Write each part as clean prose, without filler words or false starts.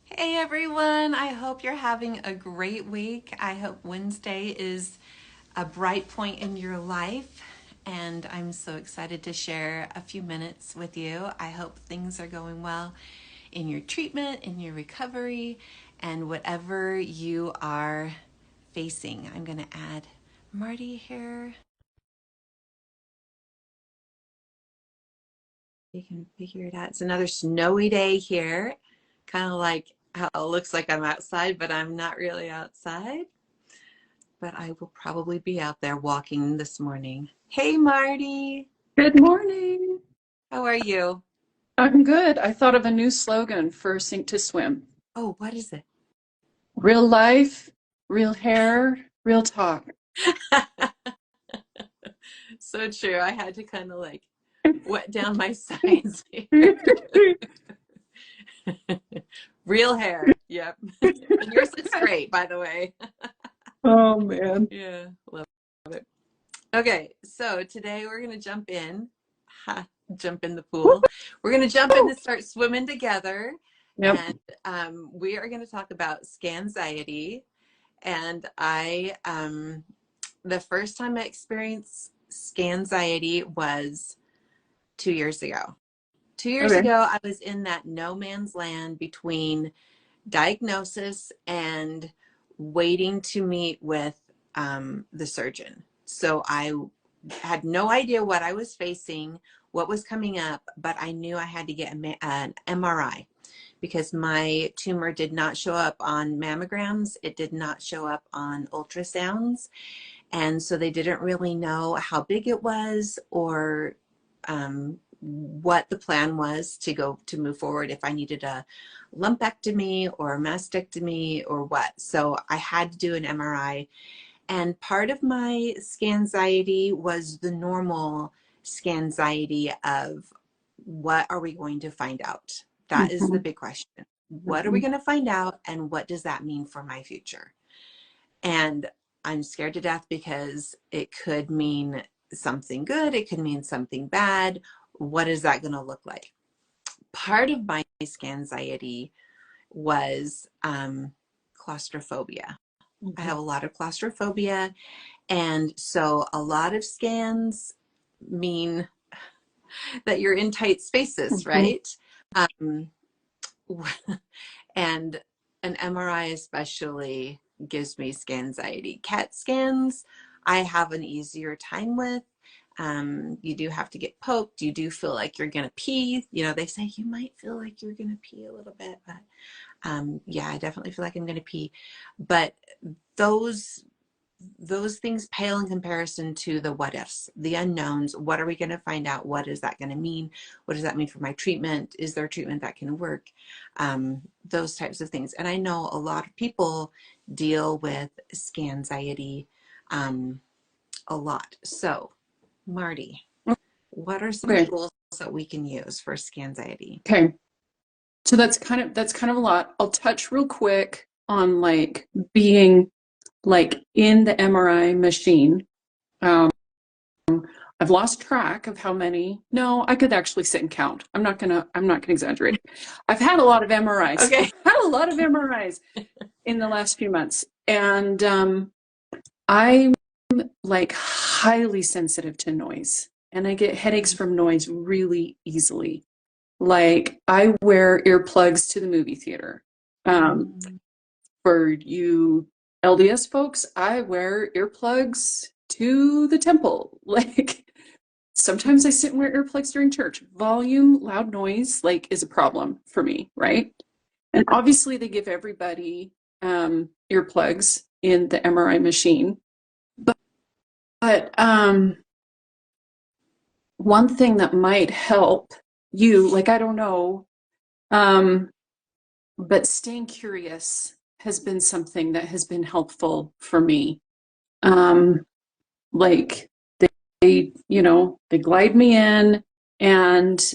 Hey everyone, I hope you're having a great week. I hope Wednesday is a bright point in your life, and I'm so excited to share a few minutes with you. I hope things are going well in your treatment, in your recovery, and whatever you are facing. I'm going to add Marty here. You can figure it out. It's another snowy day here, kind of like how it looks like I'm outside, but I'm not really outside. But I will probably be out there walking this morning. Hey, Marty. Good morning. How are you? I'm good. I thought of a new slogan for Sink to Swim. Oh, what is it? Real life, real hair, real talk. So true. I had to kind of like wet down my sides here. Real hair. Yep. And yours looks great, by the way. Oh man. Yeah, love it. Okay, so today we're going to jump in. Ha, jump in the pool. We're going to jump in and start swimming together. Yep. And we are going to talk about Scanxiety. And the first time I experienced Scanxiety was 2 years ago. 2 years Okay. ago, I was in that no man's land between diagnosis and waiting to meet with the surgeon. So I had no idea what I was facing, what was coming up, but I knew I had to get an MRI because my tumor did not show up on mammograms. It did not show up on ultrasounds. And so they didn't really know how big it was or what the plan was to move forward, if I needed a lumpectomy or a mastectomy or what. So I had to do an MRI. And part of my Scanxiety was the normal Scanxiety of what are we going to find out? That is the Mhm. big question. What are we Mhm. going to find out, and what does that mean for my future? And I'm scared to death because it could mean something good, it could mean something bad. What is that going to look like? Part of my Scanxiety was claustrophobia. I Mhm. have a lot of claustrophobia, and so a lot of scans mean that you're in tight spaces, Mhm. right? Um, and an MRI especially gives me Scanxiety. CAT scans, I have an easier time with. You do have to get poked. You do feel like you're going to pee. You know, they say you might feel like you're going to pee a little bit, but yeah, I definitely feel like I'm going to pee. But those those things pale in comparison to the what ifs, the unknowns. What are we going to find out? What is that going to mean? What does that mean for my treatment? Is there treatment that can work? Those types of things. And I know a lot of people deal with Scanxiety a lot. So, Marty, what are some Okay. tools that we can use for Scanxiety? Okay. So that's kind of a lot. I'll touch real quick on like being like in the MRI machine. Um, I've lost track of how many. No, I could actually sit and count. I'm not gonna exaggerate. I've had a lot of MRIs. Okay. I've had a lot of MRIs in the last few months. And I'm like highly sensitive to noise. And I get headaches from noise really easily. Like I wear earplugs to the movie theater. Um, Mm, for you LDS folks, I wear earplugs to the temple. Like sometimes I sit and wear earplugs during church. Volume, loud noise, like is a problem for me, right? And obviously they give everybody earplugs in the MRI machine. But one thing that might help you, like I don't know, um, but staying curious has been something that has been helpful for me. Um, like they glide me in, and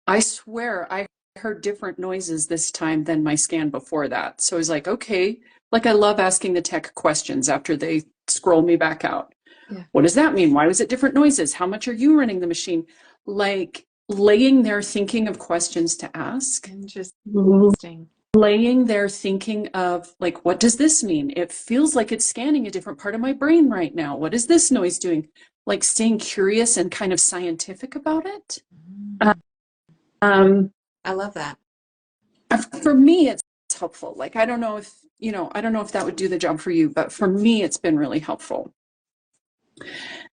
I swear I heard different noises this time than my scan before that. So I was like, okay, like I love asking the tech questions after they scroll me back out. yeah. What does that mean? Why was it different noises? How much are you running the machine? Like laying there thinking of questions to ask Interesting. laying there thinking of like, what does this mean? It feels like it's scanning a different part of my brain right now. What is this noise doing? Like staying curious and kind of scientific about it. Um, I love that. for me, it's helpful. Like, I don't know if, I don't know if that would do the job for you, but for me, it's been really helpful.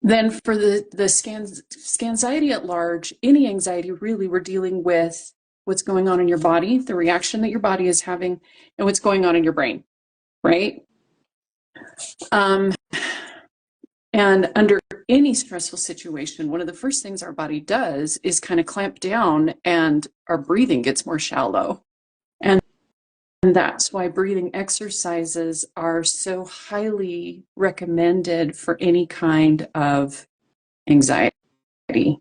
Then for the Scanxiety at large, any anxiety, really, we're dealing with what's going on in your body, the reaction that your body is having, and what's going on in your brain, right? And under any stressful situation, one of the first things our body does is kind of clamp down and our breathing gets more shallow. And that's why breathing exercises are so highly recommended for any kind of anxiety. It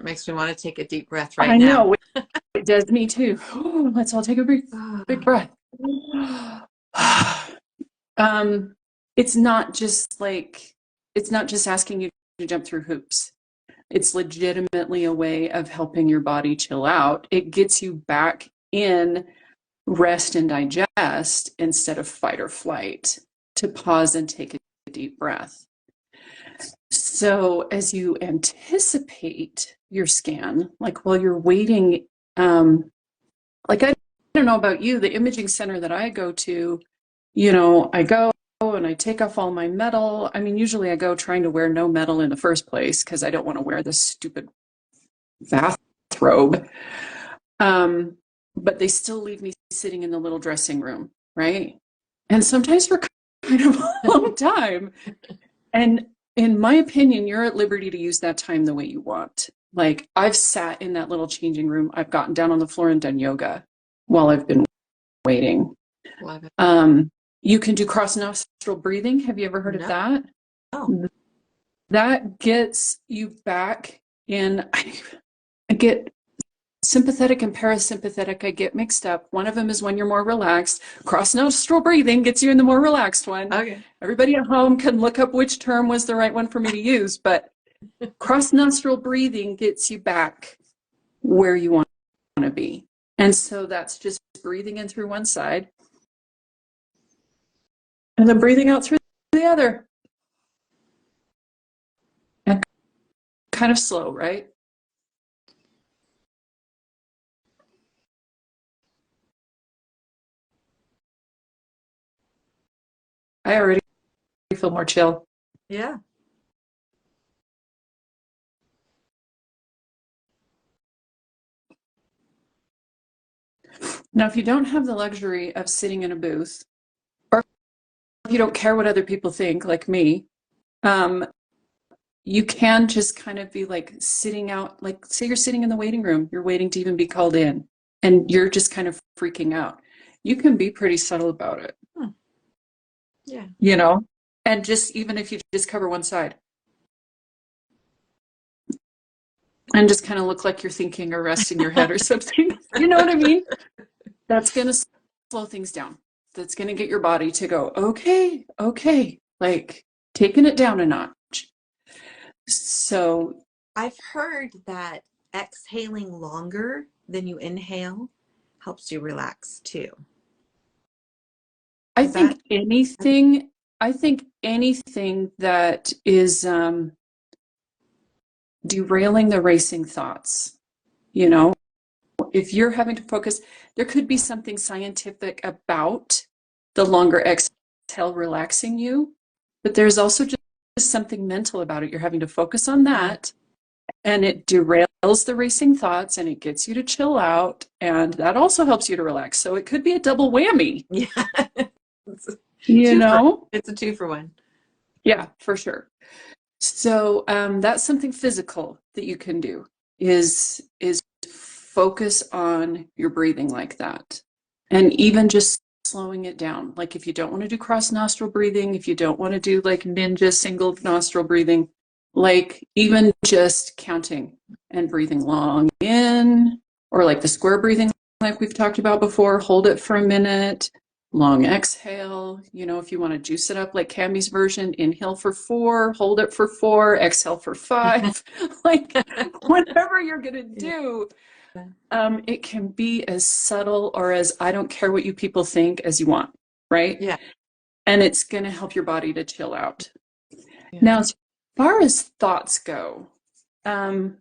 makes me want to take a deep breath right I now. know, it does me too. Let's all take a big breath. It's not just asking you to jump through hoops. It's legitimately a way of helping your body chill out. It gets you back in rest and digest instead of fight or flight, to pause and take a deep breath. So as you anticipate your scan, like while you're waiting, like I don't know about you, the imaging center that I go to, I go and I take off all my metal. I mean, usually I go trying to wear no metal in the first place because I don't want to wear this stupid bathrobe. But they still leave me sitting in the little dressing room, right? And sometimes for kind of a long time. And in my opinion, you're at liberty to use that time the way you want. Like, I've sat in that little changing room. I've gotten down on the floor and done yoga while I've been waiting. Love it. You can do cross nostril breathing. Have you ever heard of that? Oh. That gets you back in. I get sympathetic and parasympathetic. I get mixed up. One of them is when you're more relaxed. Cross nostril breathing gets you in the more relaxed one. Okay. Everybody at home can look up which term was the right one for me to use, but cross nostril breathing gets you back where you want to be. And so that's just breathing in through one side and then breathing out through the other. And kind of slow, right? I already feel more chill. Yeah. Now, if you don't have the luxury of sitting in a booth, or if you don't care what other people think, like me, you can just kind of be like sitting out, like say you're sitting in the waiting room, you're waiting to even be called in, and you're just kind of freaking out. You can be pretty subtle about it. Yeah. And just even if you just cover one side and just kind of look like you're thinking or resting your head or something, you know what I mean? That's going to slow things down. That's going to get your body to go, okay, like taking it down a notch. So I've heard that exhaling longer than you inhale helps you relax too. I think anything that is derailing the racing thoughts, if you're having to focus, there could be something scientific about the longer exhale relaxing you, but there's also just something mental about it. You're having to focus on that, and it derails the racing thoughts, and it gets you to chill out, and that also helps you to relax. So it could be a double whammy. Yeah. It's a 2-for-1. Yeah, for sure. So that's something physical that you can do is focus on your breathing like that. And even just slowing it down. Like if you don't want to do cross nostril breathing, if you don't want to do like ninja single nostril breathing, like even just counting and breathing long in, or like the square breathing like we've talked about before, hold it for a minute, long exhale. If you want to juice it up like Cammy's version, inhale for 4, hold it for 4, exhale for 5, like whatever you're going to do. It can be as subtle or as I don't care what you people think as you want, right? Yeah. And it's going to help your body to chill out. Yeah. Now, as far as thoughts go, um,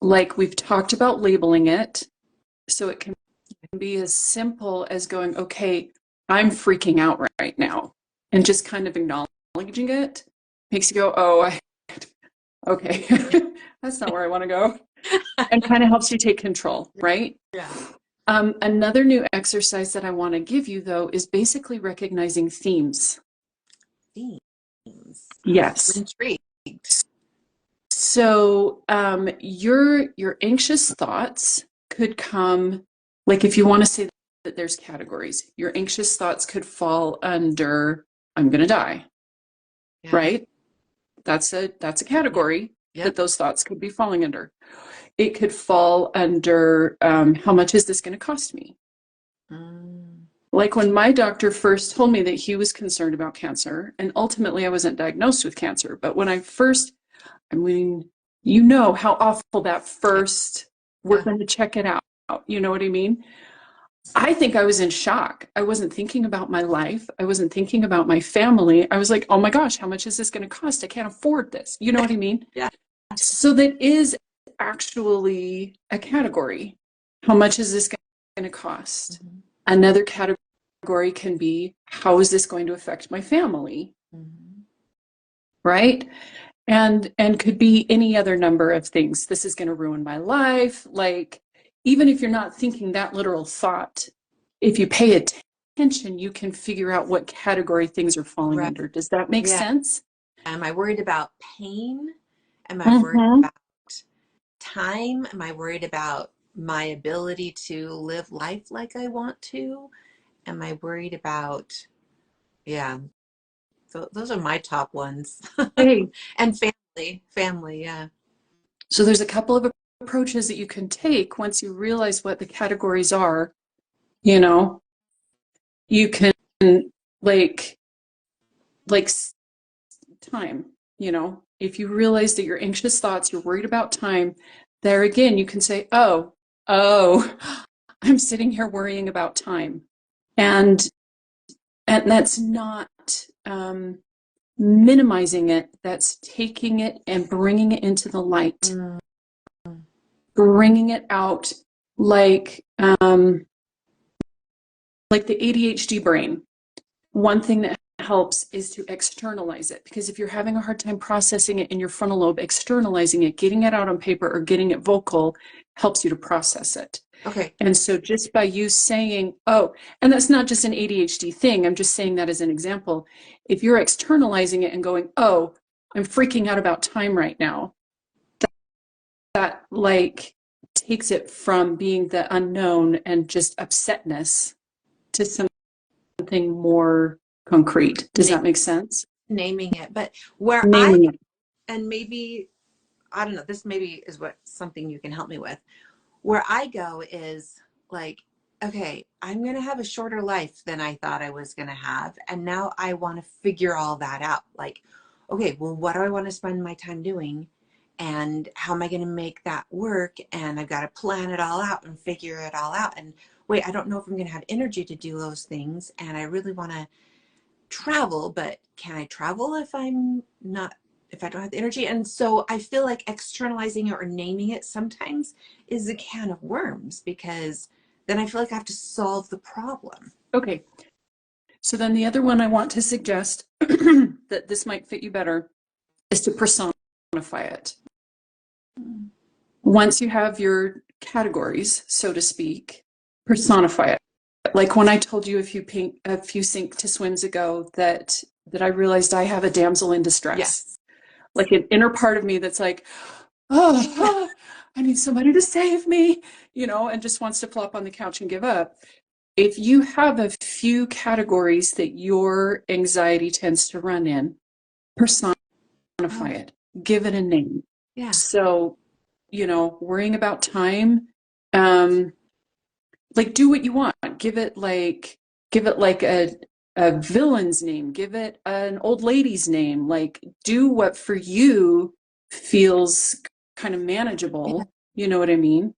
like we've talked about labeling it, so it can be as simple as going, okay, I'm freaking out right now, and just kind of acknowledging it makes you go, oh, okay, that's not where I want to go, and kind of helps you take control, right? Yeah. Another new exercise that I want to give you, though, is basically recognizing themes. Themes. I'm Yes. intrigued. So your anxious thoughts could come, like if you want to say that there's categories, your anxious thoughts could fall under I'm gonna die, Yeah. right? That's a category Yep. that those thoughts could be falling under. It could fall under how much is this going to cost me? Mm. Like when my doctor first told me that he was concerned about cancer, and ultimately I wasn't diagnosed with cancer, but when I first, I mean, you know how awful that Yeah. first, we're Yeah. going to check it out. You know what I mean? I think I was in shock. I wasn't thinking about my life. I wasn't thinking about my family. I was like, oh my gosh, how much is this going to cost? I can't afford this. You know what I mean? Yeah. So that is actually a category. How much is this going to cost? Mm-hmm. Another category can be, how is this going to affect my family? Mm-hmm. Right? And could be any other number of things. This is going to ruin my life. Like, even if you're not thinking that literal thought, if you pay attention, you can figure out what category things are falling Right. under. Does that make Yeah. sense? Am I worried about pain? Am I worried Mm-hmm. about time? Am I worried about my ability to live life like I want to? Am I worried about, yeah, those are my top ones. Hey, And family, yeah. so there's a couple of approaches that you can take once you realize what the categories are. You know, you can like like time, you know, if you realize that you're anxious thoughts, you're worried about time, there again, you can say, oh, I'm sitting here worrying about time. And that's not minimizing it, that's taking it and bringing it into the light, Mm. bringing it out like the ADHD brain. One thing that helps is to externalize it, because if you're having a hard time processing it in your frontal lobe, externalizing it, getting it out on paper or getting it vocal helps you to process it. Okay. And so just by you saying, oh, and that's not just an ADHD thing, I'm just saying that as an example. If you're externalizing it and going, oh, I'm freaking out about time right now, that like takes it from being the unknown and just upsetness to something more concrete. Does Na- that make sense? Naming it. But where I, Naming it. and maybe, I don't know, this maybe is what something you can help me with. Where I go is like, okay, I'm going to have a shorter life than I thought I was going to have. And now I want to figure all that out. Like, okay, well, what do I want to spend my time doing? And how am I going to make that work? And I've got to plan it all out and figure it all out. And wait, I don't know if I'm going to have energy to do those things. And I really want to travel, but can I travel if I'm not, if I don't have the energy? And so I feel like externalizing it or naming it sometimes is a can of worms, because then I feel like I have to solve the problem. Okay. So then the other one I want to suggest that this might fit you better is to personify it. Once you have your categories, so to speak, personify it. Like when I told you a few sink to swims ago that I realized I have a damsel in distress. Yes. Like an inner part of me that's like, oh, I need somebody to save me, you know, and just wants to flop on the couch and give up. If you have a few categories that your anxiety tends to run in, personify Oh, it, give it a name. yeah. So, you know, worrying about time, um, like do what you want. Give it like a villain's name, give it an old lady's name, like do what for you feels kind of Yeah. manageable. You know what I mean?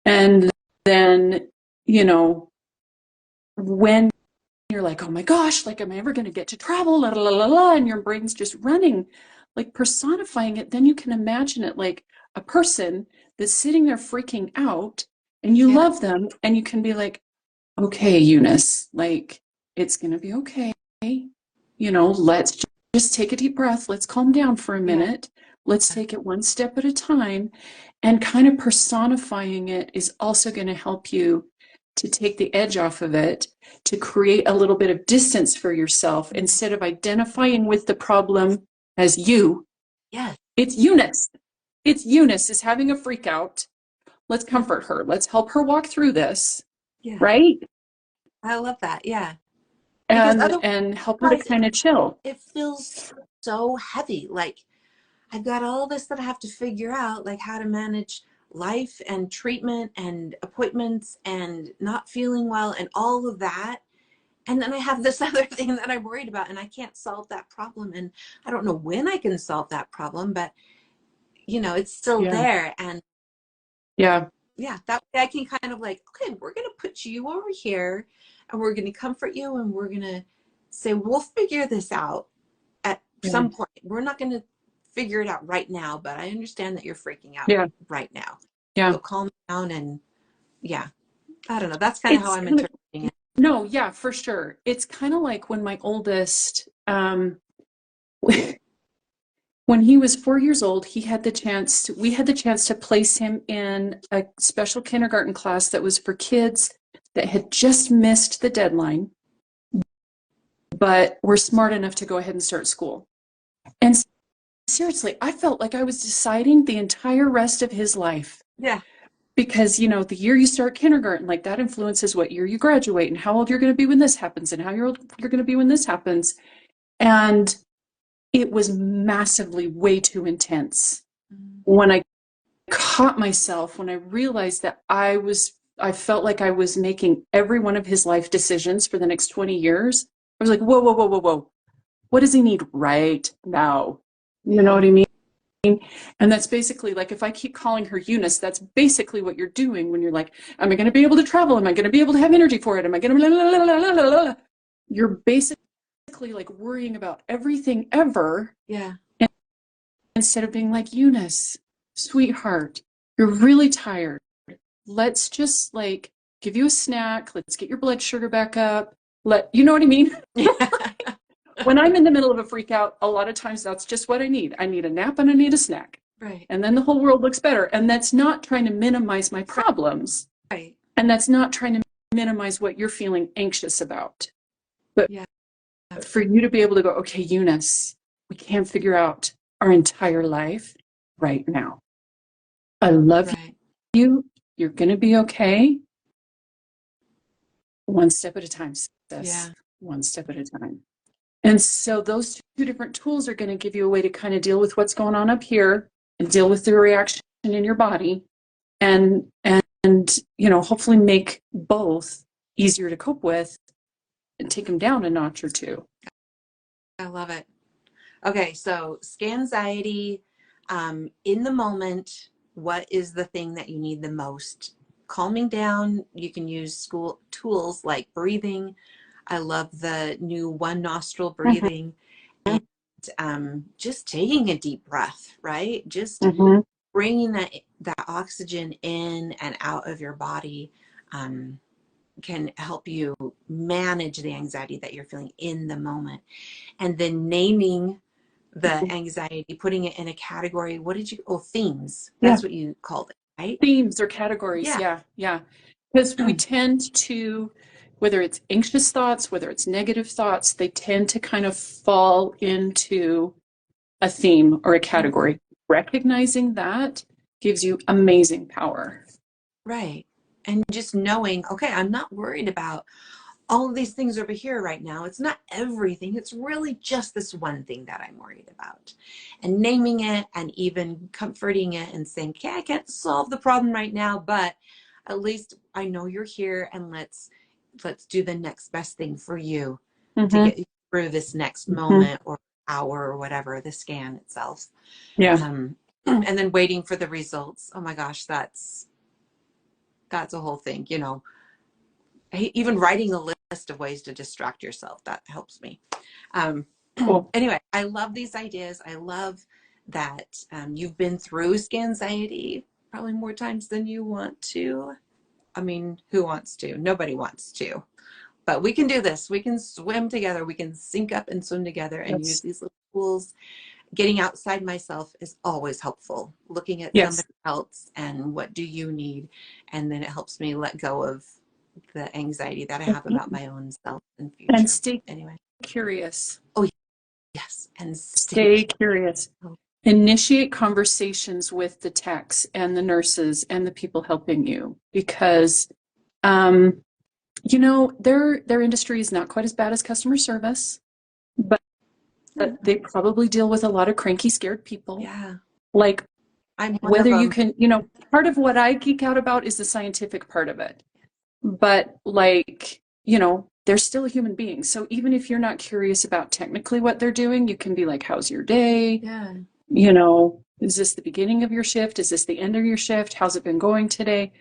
And then, you know, when you're like, oh my gosh, like, am I ever going to get to travel? La, la, la, la, la, and your brain's just running, like personifying it. Then you can imagine it like a person that's sitting there freaking out and you Yeah. love them and you can be like, okay, Eunice, like, it's going to be okay. You know, let's just take a deep breath. Let's calm down for a Yeah. minute. Let's take it one step at a time. And kind of personifying it is also going to help you to take the edge off of it, to create a little bit of distance for yourself instead of identifying with the problem as you. Yeah. It's Eunice. It's Eunice is having a freak out. Let's comfort her. Let's help her walk through this, Yeah. right? I love that. Yeah. Because And help her to otherwise kind of chill. it feels so heavy. Like I've got all this that I have to figure out, like how to manage life and treatment and appointments and not feeling well and all of that. And then I have this other thing that I'm worried about and I can't solve that problem. And I don't know when I can solve that problem, but you know, it's still Yeah. there. And Yeah. yeah, that way I can kind of like, okay, we're going to put you over here and we're going to comfort you and we're going to say, we'll figure this out at Yeah. some point. We're not going to figure it out right now, but I understand that you're freaking out Yeah. right now. Yeah. So calm down and yeah, I don't know. That's kind of how It's I'm kind of, interpreting it. no, yeah, for sure. It's kind of like when my oldest, when he was 4 years old, we had the chance to place him in a special kindergarten class that was for kids that had just missed the deadline, but were smart enough to go ahead and start school. And seriously, I felt like I was deciding the entire rest of his life. Yeah. Because, you know, the year you start kindergarten, like that influences what year you graduate and how old you're going to be when this happens and how old you're going to be when this happens. And it was massively way too intense. When I caught myself, when I realized that I felt like I was making every one of his life decisions for the next 20 years, I was like, whoa, whoa, whoa, whoa, whoa. What does he need right now? You know Yeah. what I mean? And that's basically like, if I keep calling her Eunice, that's basically what you're doing when you're like, am I going to be able to travel? Am I going to be able to have energy for it? Am I going to, you're basically like worrying about everything ever Yeah. instead of being like, Eunice, sweetheart, you're really tired. Let's just like give you a snack. Let's get your blood sugar back up. You know what I mean? When I'm in the middle of a freak out, a lot of times that's just what I need. I need a nap and I need a snack. Right. And then the whole world looks better. And that's not trying to minimize my problems. Right. And that's not trying to minimize what you're feeling anxious about. But Yeah. for you to be able to go, okay, Eunice, we can't figure out our entire life right now. I love Right. you. You're going to be okay. One step at a time, sis. Yeah. One step at a time. And so those two different tools are going to give you a way to kind of deal with what's going on up here and deal with the reaction in your body and you know, hopefully make both easier to cope with and take them down a notch or two. I love it. Okay, so Scanxiety, in the moment, what is the thing that you need the most? Calming down, you can use school tools like breathing. I love the new one nostril Mm-hmm. breathing and just taking a deep breath, right? Just Mm-hmm. bringing that oxygen in and out of your body can help you manage the anxiety that you're feeling in the moment. And then naming the anxiety, putting it in a category. What did you, oh, themes. Yeah. That's what you called it, right? Themes or categories. Yeah. Yeah. Yeah. Because we tend to, whether it's anxious thoughts, whether it's negative thoughts, they tend to kind of fall into a theme or a category. Recognizing that gives you amazing power. Right. And just knowing, okay, I'm not worried about all of these things over here right now. It's not everything. It's really just this one thing that I'm worried about. And naming it and even comforting it and saying, okay, I can't solve the problem right now, but at least I know you're here and let's do the next best thing for you to Mm-hmm. get you through this next Mm-hmm. moment or hour or whatever, the scan itself. Yeah. And then waiting for the results. Oh my gosh, that's a whole thing, you know. Even writing a list of ways to distract yourself, that helps me. Um, Cool. anyway, I love these ideas. I love that you've been through Scanxiety probably more times than you want to. I mean, who wants to? Nobody wants to. But we can do this. We can swim together. We can sync up and swim together and use That's, these little tools. Getting outside myself is always helpful. Looking at yes. somebody else and what do you need? And then it helps me let go of the anxiety that I have about my own self and And future. stay Anyway. curious. Oh, yes. And Stay curious. oh, Initiate conversations with the techs and the nurses and the people helping you, because you know, their industry is not quite as bad as customer service, but they probably deal with a lot of cranky, scared people. yeah. Like, I'm one of whether you them. can, you know, part of what I geek out about is the scientific part of it. But like, you know, they're still a human being. So even if you're not curious about technically what they're doing, you can be like, how's your day? Yeah. You know, is this the beginning of your shift? Is this the end of your shift? How's it been going today?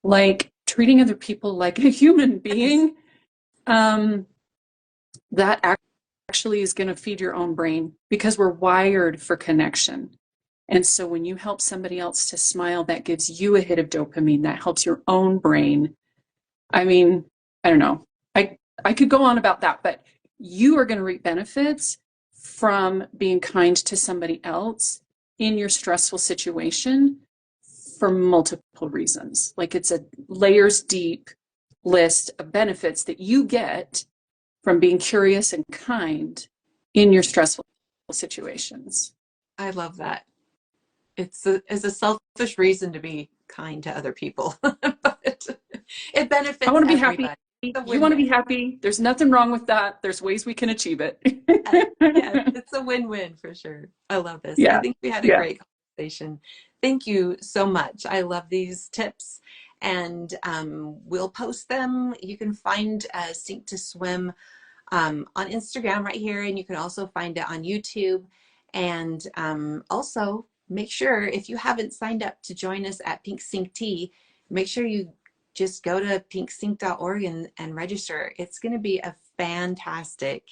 Like, treating other people like a human being, that actually is going to feed your own brain, because we're wired for connection. And so when you help somebody else to smile, that gives you a hit of dopamine that helps your own brain. I mean, I don't know. I could go on about that, but you are going to reap benefits from being kind to somebody else in your stressful situation for multiple reasons. Like, it's a layers deep list of benefits that you get from being curious and kind in your stressful situations. I love that. It's a selfish reason to be kind to other people, but it I benefits want to be happy. everybody. It's a You want to be win-win. happy. There's nothing wrong with that. There's ways we can achieve it. Yes, it's a win-win for sure. I love this. I Yeah. think we had a Yeah. great conversation. Thank you so much. I love these tips, and we'll post them. You can find Sink to Swim on Instagram right here, and you can also find it on YouTube. And also make sure, if you haven't signed up to join us at Pink Sink Tea, make sure you just go to pinksink.org and register. It's going to be a fantastic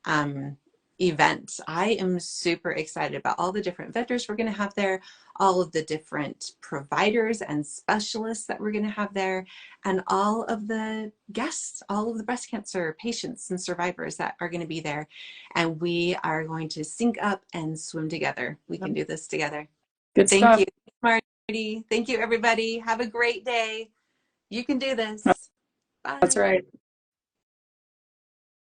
um, event. I am super excited about all the different vendors we're going to have there, all of the different providers and specialists that we're going to have there, and all of the guests, all of the breast cancer patients and survivors that are going to be there. And we are going to sync up and swim together. We can do this together. Good Thank stuff. you, Marty. Thank you, everybody. Have a great day. You can do this. That's Bye. right.